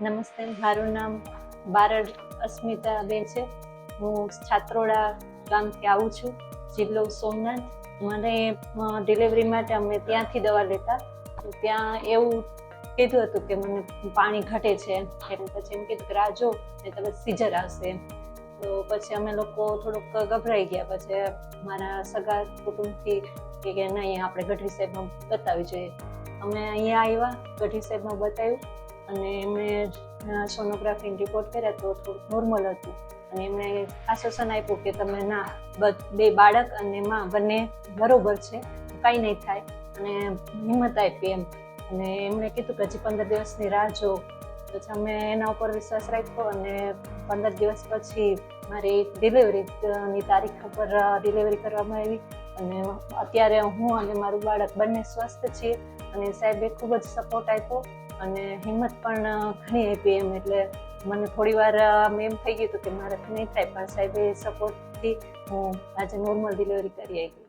નમસ્તે, મારું નામ બારડ અસ્મિતાબેન છે. હું છાત્રોડા ગામથી આવું છું, જિલ્લો સોમનાથ. મને ડિલિવરી માટે અમે ત્યાંથી દવા લેતા, તો ત્યાં એવું કીધું હતું કે મને પાણી ઘટે છે, એટલે પછી એમ કીધું કે રાહ જો ને તમે સીઝર આવશે. તો પછી અમે લોકો થોડુંક ગભરાઈ ગયા. પછી મારા સગા કુટુંબથી કે નહીં, આપણે ગઢવી સાહેબમાં બતાવવી જોઈએ. અમે અહીંયા આવ્યા, ગઢવી સાહેબમાં બતાવ્યું અને એમણે સોનોગ્રાફીનો રિપોર્ટ કર્યા તો થોડુંક નોર્મલ હતું. અને એમણે આશ્વાસન આપ્યું કે તમે બે બાળક અને માં બંને બરોબર છે, કાંઈ નહીં થાય, અને હિંમત આપી એમ. અને એમણે કીધું કે હજી 15 દિવસની રાહ જો. પછી અમે એના ઉપર વિશ્વાસ રાખ્યો અને 15 દિવસ પછી મારી ડિલિવરીની તારીખ ઉપર ડિલિવરી કરવામાં આવી. અને અત્યારે હું અને મારું બાળક બંને સ્વસ્થ છીએ. અને સાહેબે ખૂબ જ સપોર્ટ આપ્યો અને હિંમત પણ ઘણી આપી એમ. એટલે મને થોડી વાર એમ થઈ ગયું હતું કે મારાથી નહીં થાય, પણ સાહેબે સપોર્ટથી હું આજે નોર્મલ ડિલિવરી કરી આવી.